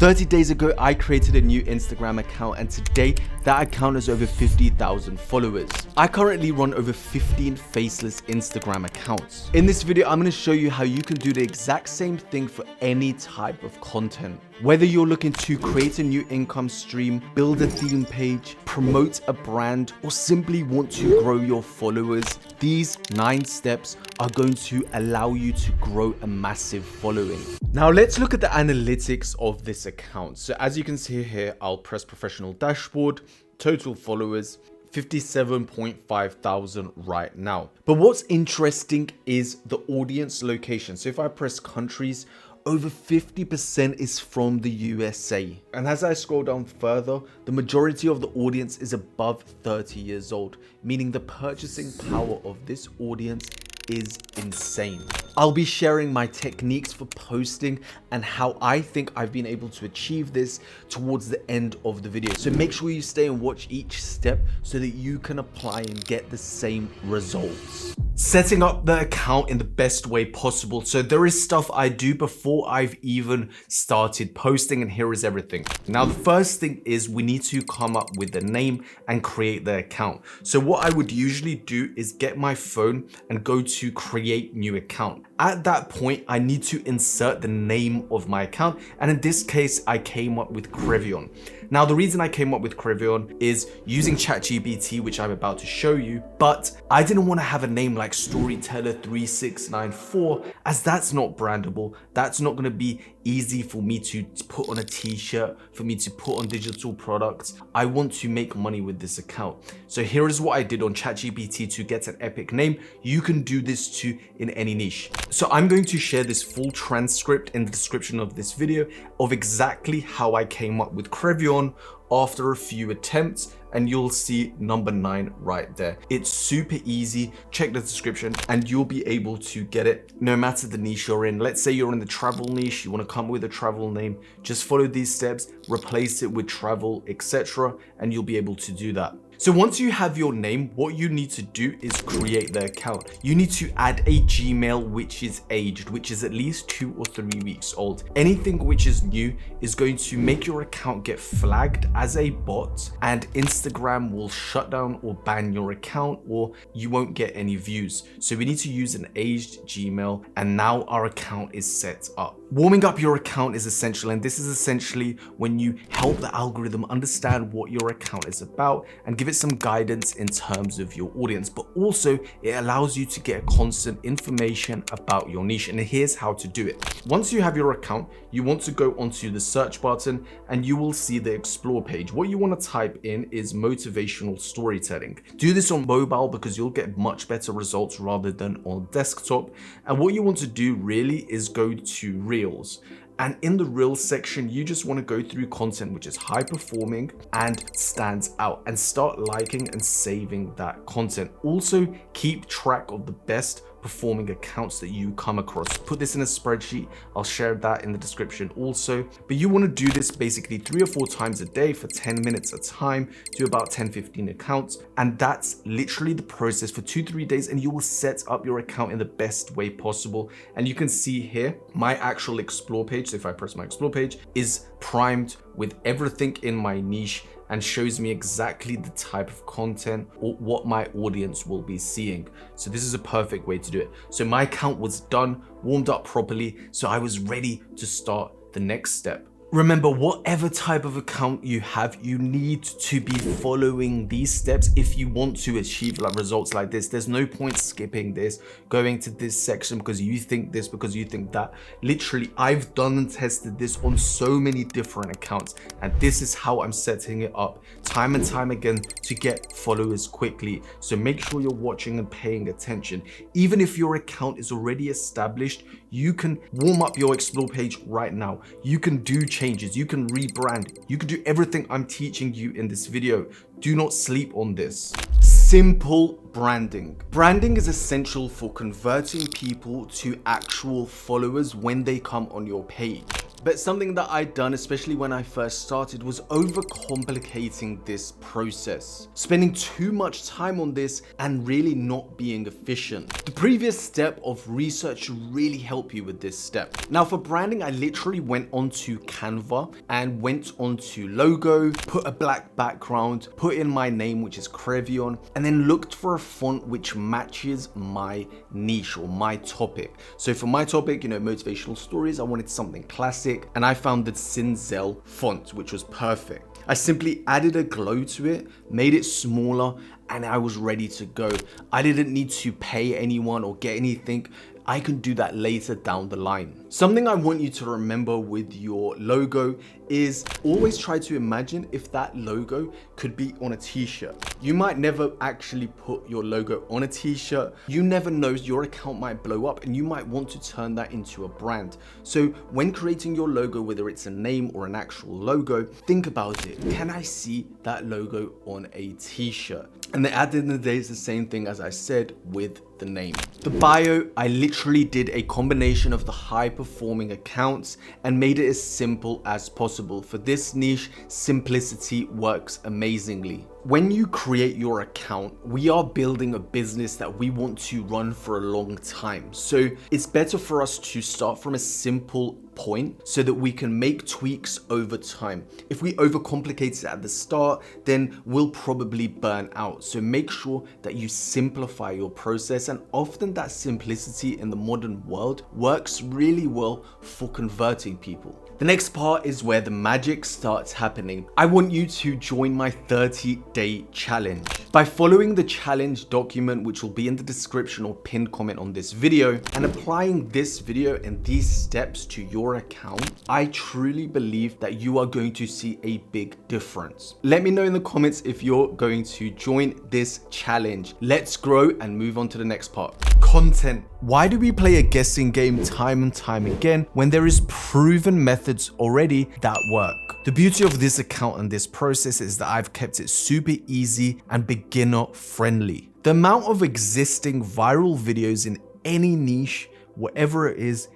30 days ago, I created a new Instagram account, and today that account has over 50,000 followers. I currently run over 15 faceless Instagram accounts. In this video, I'm going to show you how you can do the exact same thing for any type of content. Whether you're looking to create a new income stream, build a theme page, promote a brand, or simply want to grow your followers, these 9 steps are going to allow you to grow a massive following. Now let's look at the analytics of this account. So as you can see here, I'll press professional dashboard, total followers, 57.5 thousand right now. But what's interesting is the audience location. So if I press countries, over 50% is from the USA. And as I scroll down further, the majority of the audience is above 30 years old, meaning the purchasing power of this audience is insane. I'll be sharing my techniques for posting and how I think I've been able to achieve this towards the end of the video. So make sure you stay and watch each step so that you can apply and get the same results. Setting up the account in the best way possible. So there is stuff I do before I've even started posting, and here is everything. Now the first thing is we need to come up with a name and create the account. So what I would usually do is get my phone and go to create new account. At that point, I need to insert the name of my account, and in this case I came up with Crevion. Now the reason I came up with Crevion is using ChatGPT, which I'm about to show you, but I didn't want to have a name like Storyteller 3694, as that's not brandable. That's not going to be easy for me to put on a t-shirt, for me to put on digital products. I want to make money with this account. So here is what I did on ChatGPT to get an epic name. You can do this too in any niche. So I'm going to share this full transcript in the description of this video of exactly how I came up with Crevion after a few attempts, and you'll see number 9 right there. It's super easy. Check the description and you'll be able to get it no matter the niche you're in. Let's say you're in the travel niche, you want to come up with a travel name, just follow these steps, replace it with travel, etc., and you'll be able to do that. So once you have your name, what you need to do is create the account. You need to add a Gmail which is aged, which is at least 2 or 3 weeks old. Anything which is new is going to make your account get flagged as a bot, and Instagram will shut down or ban your account, or you won't get any views. So we need to use an aged Gmail, and now our account is set up. Warming up your account is essential, and this is essentially when you help the algorithm understand what your account is about and give it some guidance in terms of your audience, but also it allows you to get constant information about your niche. And here's how to do it. Once you have your account, you want to go onto the search button and you will see the explore page. What you want to type in is motivational storytelling. Do this on mobile because you'll get much better results rather than on desktop. And what you want to do really is go to Reels. And in the Reels section, you just want to go through content which is high performing and stands out, and start liking and saving that content. Also, keep track of the best performing accounts that you come across. Put this in a spreadsheet. I'll share that in the description also. But you want to do this basically 3 or 4 times a day for 10 minutes at a time, do about 10-15 accounts. And that's literally the process for 2-3 days, and you will set up your account in the best way possible. And you can see here, my actual explore page, so if I press my explore page, is primed with everything in my niche and shows me exactly the type of content or what my audience will be seeing. So this is a perfect way to do it. So my account was done, warmed up properly, so I was ready to start the next step. Remember, whatever type of account you have, you need to be following these steps if you want to achieve results like this. There's no point skipping this, going to this section because you think this, because you think that. Literally, I've done and tested this on so many different accounts, and this is how I'm setting it up time and time again to get followers quickly. So make sure you're watching and paying attention. Even if your account is already established, you can warm up your explore page right now. You can do changes, you can rebrand, you can do everything I'm teaching you in this video. Do not sleep on this. Simple branding. Branding is essential for converting people to actual followers when they come on your page. But something that I'd done, especially when I first started, was overcomplicating this process, spending too much time on this and really not being efficient. The previous step of research should really help you with this step. Now for branding, I literally went onto Canva and went onto logo, put a black background, put in my name, which is Crevion, and then looked for a font which matches my niche or my topic. So for my topic, motivational stories, I wanted something classic, and I found the Cinzel font, which was perfect. I simply added a glow to it, made it smaller, and I was ready to go. I didn't need to pay anyone or get anything. I can do that later down the line. Something I want you to remember with your logo is always try to imagine if that logo could be on a t-shirt. You might never actually put your logo on a t-shirt. You never know, your account might blow up and you might want to turn that into a brand. So when creating your logo, whether it's a name or an actual logo, think about it. Can I see that logo on a t-shirt? And at the end of the day, it's the same thing as I said with the name. The bio, I literally did a combination of the high performing accounts and made it as simple as possible. For this niche, simplicity works amazingly. When you create your account, we are building a business that we want to run for a long time. So it's better for us to start from a simple point so that we can make tweaks over time. If we overcomplicate it at the start, then we'll probably burn out. So make sure that you simplify your process, and often that simplicity in the modern world works really well for converting people. The next part is where the magic starts happening. I want you to join my 30-day challenge. By following the challenge document, which will be in the description or pinned comment on this video, and applying this video and these steps to your account, I truly believe that you are going to see a big difference. Let me know in the comments if you're going to join this challenge. Let's grow and move on to the next part. Content. Why do we play a guessing game time and time again when there is proven methods already that work? The beauty of this account and this process is that I've kept it super easy and beginner friendly. The amount of existing viral videos in any niche, whatever it is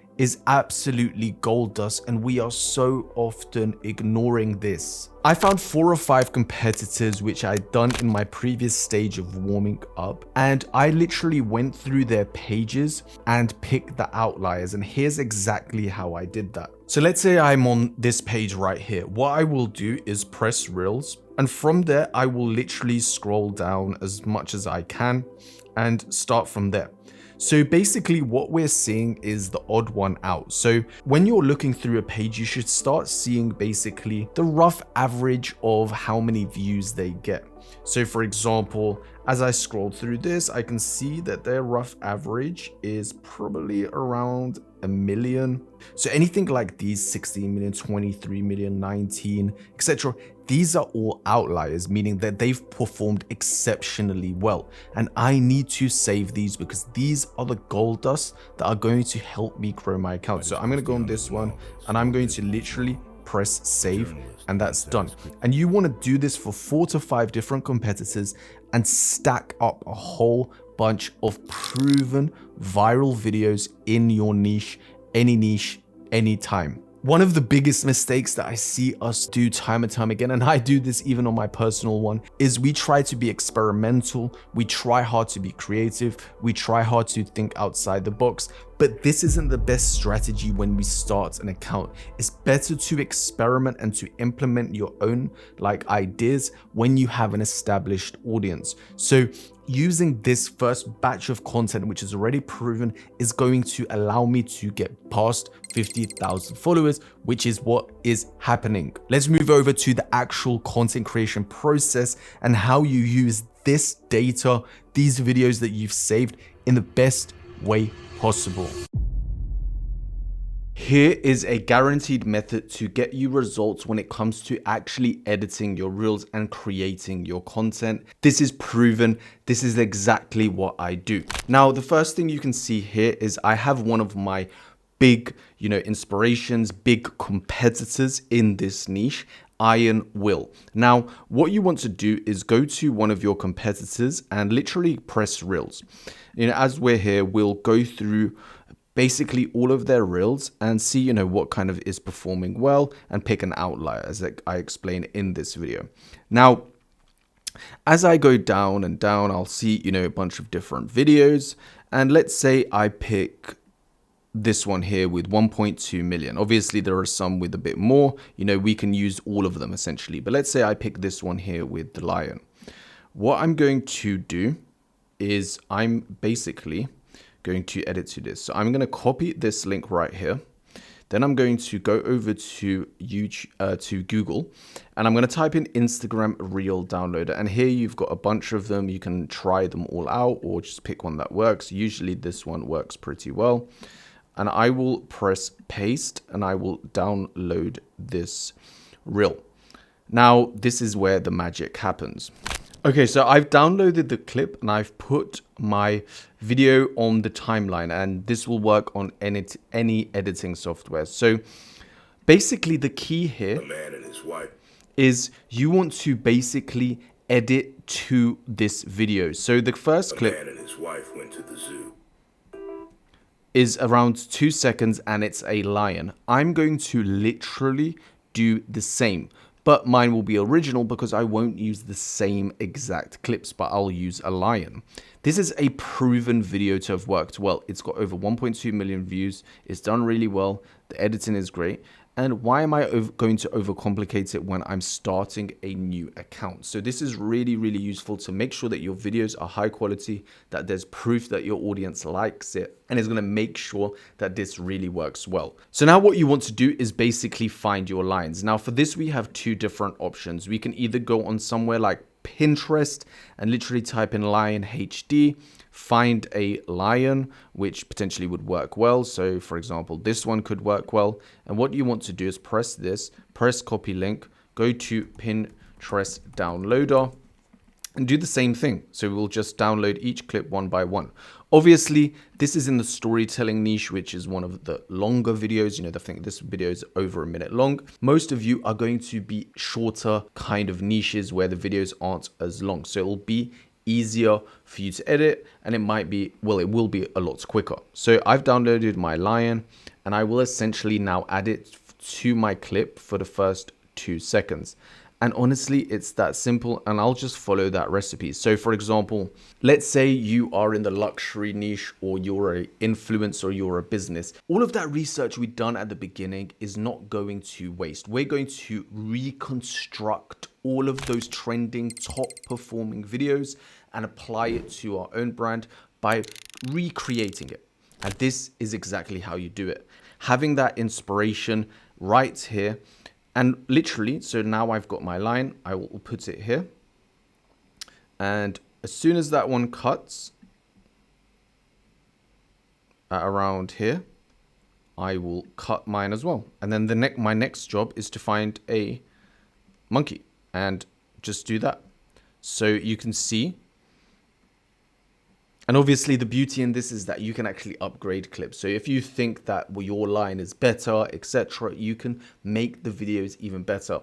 absolutely gold dust, and we are so often ignoring this. I found 4 or 5 competitors which I'd done in my previous stage of warming up, and I literally went through their pages and picked the outliers, and here's exactly how I did that. So let's say I'm on this page right here. What I will do is press Reels, and from there I will literally scroll down as much as I can and start from there. So basically what we're seeing is the odd one out. So when you're looking through a page, you should start seeing basically the rough average of how many views they get. So for example, as I scroll through this, I can see that their rough average is probably around 1 million. So anything like these 16 million, 23 million, 19, etc. These are all outliers, meaning that they've performed exceptionally well. And I need to save these because these are the gold dust that are going to help me grow my account. So I'm going to go on this one and I'm going to literally press save, and that's done. And you want to do this for 4 to 5 different competitors and stack up a whole bunch of proven viral videos in your niche, anytime. One of the biggest mistakes that I see us do time and time again, and I do this even on my personal one, is we try to be experimental, we try hard to be creative, we try hard to think outside the box, but this isn't the best strategy when we start an account. It's better to experiment and to implement your own ideas when you have an established audience. So using this first batch of content, which is already proven, is going to allow me to get past 50,000 followers, which is what is happening. Let's move over to the actual content creation process and how you use this data, these videos that you've saved, in the best way possible. Here is a guaranteed method to get you results when it comes to actually editing your reels and creating your content. This is proven. This is exactly what I do. Now, the first thing you can see here is I have one of my big, inspirations, big competitors in this niche, Iron Will. Now, what you want to do is go to one of your competitors and literally press Reels. As we're here, we'll go through basically all of their reels and see, you know, what kind of is performing well and pick an outlier, as I explained in this video. Now, as I go down and down, I'll see, you know, a bunch of different videos. And let's say I pick this one here with 1.2 million. Obviously, there are some with a bit more. You know, we can use all of them essentially. But let's say I pick this one here with the lion. What I'm going to do is I'm basically going to edit to this. So I'm going to copy this link right here. Then I'm going to go over to YouTube, to Google, and I'm going to type in Instagram Reel Downloader. And here you've got a bunch of them. You can try them all out or just pick one that works. Usually this one works pretty well. And I will press paste and I will download this reel. Now, this is where the magic happens. Okay, so I've downloaded the clip and I've put my video on the timeline, and this will work on any editing software. So basically the key here is you want to basically edit to this video. So the first clip man and his wife went to the zoo. Is around 2 seconds and it's a lion. I'm going to literally do the same, but mine will be original because I won't use the same exact clips, but I'll use a lion. This is a proven video to have worked well. It's got over 1.2 million views. It's done really well. The editing is great. And why am I going to overcomplicate it when I'm starting a new account? So this is really, really useful to make sure that your videos are high quality, that there's proof that your audience likes it, and it's going to make sure that this really works well. So now what you want to do is basically find your lines. Now for this, we have two different options. We can either go on somewhere like Pinterest and literally type in lion HD, find a lion, which potentially would work well. So for example, this one could work well. And what you want to do is press this, press copy link, go to Pinterest downloader and do the same thing. So we'll just download each clip one by one. Obviously, this is in the storytelling niche, which is one of the longer videos. You know, I think this video is over a minute long. Most of you are going to be shorter kind of niches where the videos aren't as long. So it'll be easier for you to edit, and it might be, well, it will be a lot quicker. So I've downloaded my lion and I will essentially now add it to my clip for the first 2 seconds. And honestly, it's that simple, and I'll just follow that recipe. So for example, let's say you are in the luxury niche, or you're an influencer, or you're a business. All of that research we've done at the beginning is not going to waste. We're going to reconstruct all of those trending, top performing videos and apply it to our own brand by recreating it. And this is exactly how you do it. Having that inspiration right here. And literally, so now I've got my line, I will put it here. And as soon as that one cuts at around here, I will cut mine as well. And then my next job is to find a monkey and just do that. So you can see. And obviously the beauty in this is that you can actually upgrade clips. So if you think that your line is better, etc., you can make the videos even better.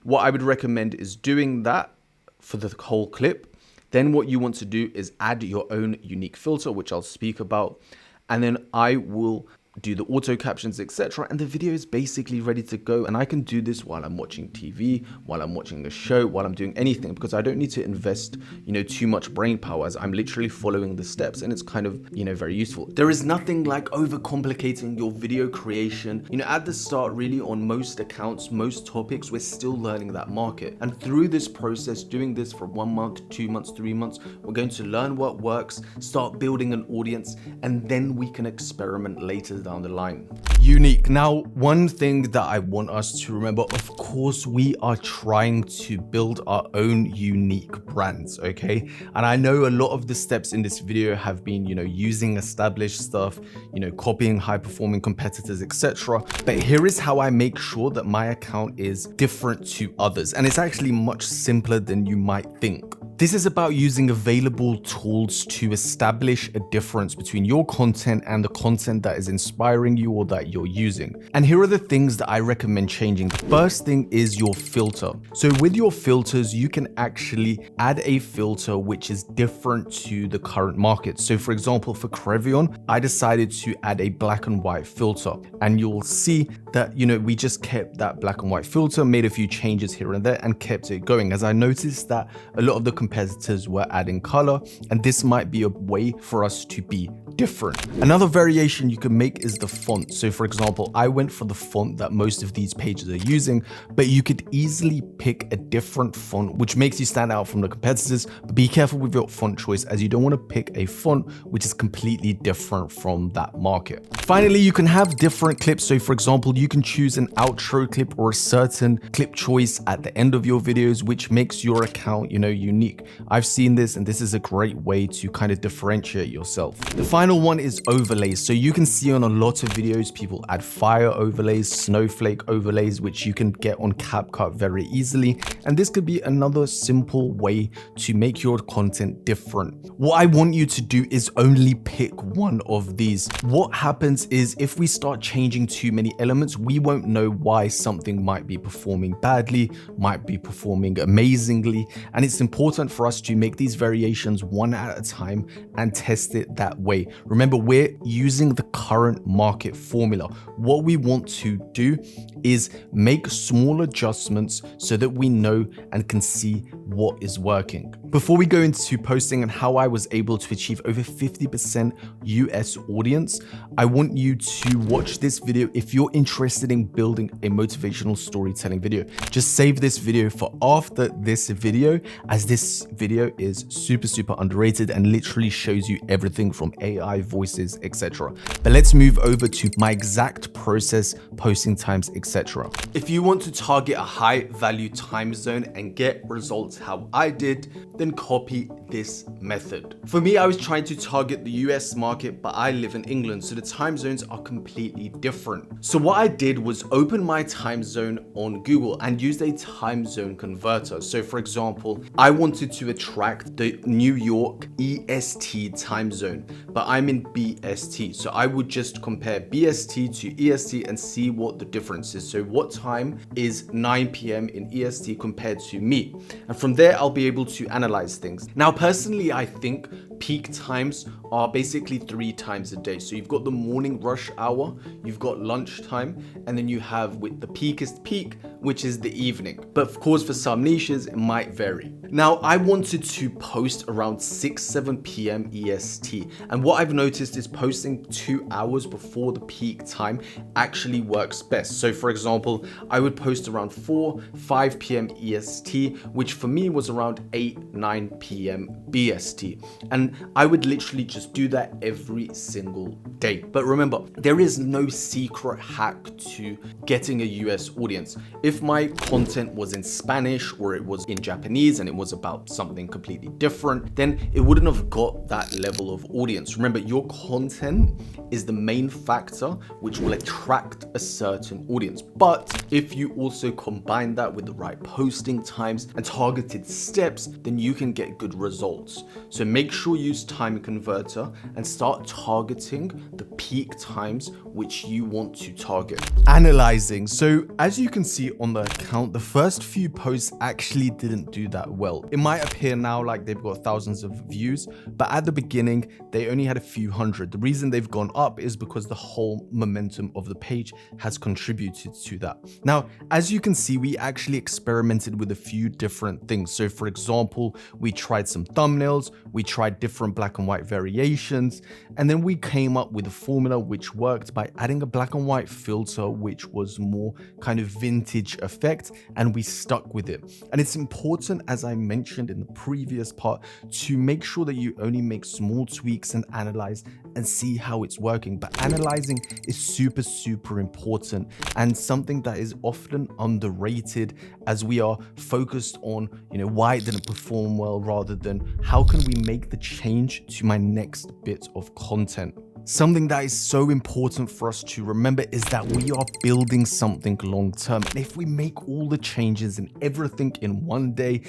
What I would recommend is doing that for the whole clip. Then what you want to do is add your own unique filter, which I'll speak about. And then I will do the auto captions, etc., and the video is basically ready to go. And I can do this while I'm watching TV, while I'm watching a show, while I'm doing anything, because I don't need to invest, you know, too much brain power, as I'm literally following the steps, and it's kind of, you know, very useful. There is nothing like overcomplicating your video creation. You know, at the start, really, on most accounts, most topics, we're still learning that market, and through this process, doing this for 1 month, 2 months, 3 months, we're going to learn what works, start building an audience, and then we can experiment later down the line. Unique. Now, one thing that I want us to remember, of course, we are trying to build our own unique brands, okay? And I know a lot of the steps in this video have been, you know, using established stuff, you know, copying high performing competitors, etc. But here is how I make sure that my account is different to others. And it's actually much simpler than you might think. This is about using available tools to establish a difference between your content and the content that is inspiring you or that you're using. And here are the things that I recommend changing. The first thing is your filter. So with your filters, you can actually add a filter which is different to the current market. So for example, for Crevion, I decided to add a black and white filter, and you'll see that, we just kept that black and white filter, made a few changes here and there and kept it going, as I noticed that a lot of the competitors were adding color, and this might be a way for us to be different. Another variation you can make is the font. So for example, I went for the font that most of these pages are using, but you could easily pick a different font which makes you stand out from the competitors. But be careful with your font choice, as you don't want to pick a font which is completely different from that market. Finally, you can have different clips. So for example, you can choose an outro clip or a certain clip choice at the end of your videos, which makes your account, unique. I've seen this, and this is a great way to kind of differentiate yourself. The final one is overlays. So you can see on a lot of videos, people add fire overlays, snowflake overlays, which you can get on CapCut very easily. And this could be another simple way to make your content different. What I want you to do is only pick one of these. What happens is if we start changing too many elements, we won't know why something might be performing badly, might be performing amazingly. And it's important for us to make these variations one at a time and test it that way. Remember, we're using the current market formula. What we want to do is make small adjustments so that we know and can see what is working. Before we go into posting and how I was able to achieve over 50% US audience, I want you to watch this video if you're interested in building a motivational storytelling video. Just save this video for after this video, as this video is super underrated and literally shows you everything from AI, voices, etc. But let's move over to my exact process, posting times, etc. If you want to target a high value time zone and get results how I did, then copy this method. For me, I was trying to target the US market, but I live in England, so the time zones are completely different. So what I did was open my time zone on Google and used a time zone converter. So for example, I wanted to attract the New York EST time zone, but I'm in BST. So I would just compare BST to EST and see what the difference is. So what time is 9 p.m. in EST compared to me? And from there, I'll be able to analyze things. Now, personally, I think peak times are basically 3 times a day. So you've got the morning rush hour, you've got lunchtime, and then you have with the peakest peak, which is the evening. But of course, for some niches, it might vary. Now, I wanted to post around 6-7 p.m. EST. And what I've noticed is posting 2 hours before the peak time actually works best. So for example, I would post around 4-5 p.m. EST, which for me was around 8-9 p.m. BST. And I would literally just do that every single day. But remember, there is no secret hack to getting a US audience. If my content was in Spanish or it was in Japanese and it was about something completely different, then it wouldn't have got that level of audience. Remember, your content is the main factor which will attract a certain audience. But if you also combine that with the right posting times and targeted steps, then you can get good results. So make sure you use time converter and start targeting the peak times which you want to target. Analyzing. So as you can see on the account, the first few posts actually didn't do that well. It might appear now like they've got thousands of views, but at the beginning, they only had a few hundred. The reason they've gone up is because the whole momentum of the page has contributed to that. Now, as you can see, we actually experimented with a few different things. So for example, we tried some thumbnails, we tried different black and white variations, and then we came up with a formula which worked by adding a black and white filter, which was more kind of vintage effect, and we stuck with it. And it's important, as I mentioned in the previous part, to make sure that you only make small tweaks and analyze and see how it's working. But analyzing is super important and something that is often underrated, as we are focused on, why it didn't perform well rather than how can we make the change to my next bit of content. Something that is so important for us to remember is that we are building something long term. And if we make all the changes and everything in one day,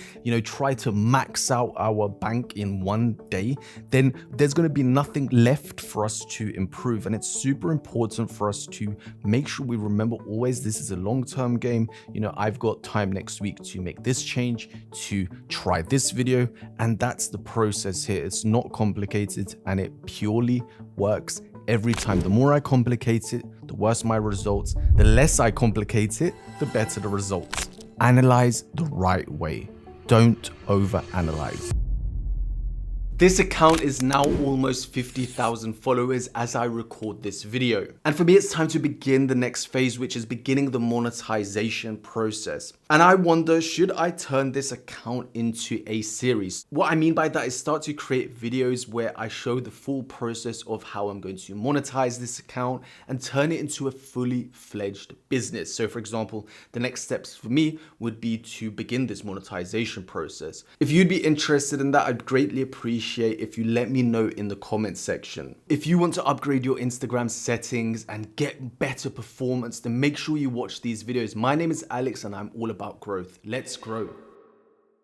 try to max out our bank in one day, then there's going to be nothing left for us to improve. And it's super important for us to make sure we remember always this is a long-term game. I've got time next week to make this change, to try this video, and that's the process here. It's not complicated and it purely works every time. The more I complicate it, the worse my results. The less I complicate it, the better the results. Analyze the right way. Don't overanalyze. This account is now almost 50,000 followers as I record this video. And for me, it's time to begin the next phase, which is beginning the monetization process. And I wonder, should I turn this account into a series? What I mean by that is start to create videos where I show the full process of how I'm going to monetize this account and turn it into a fully fledged business. So for example, the next steps for me would be to begin this monetization process. If you'd be interested in that, I'd greatly appreciate if you let me know in the comment section. If you want to upgrade your Instagram settings and get better performance, then make sure you watch these videos. My name is Alex and I'm all about growth. Let's grow.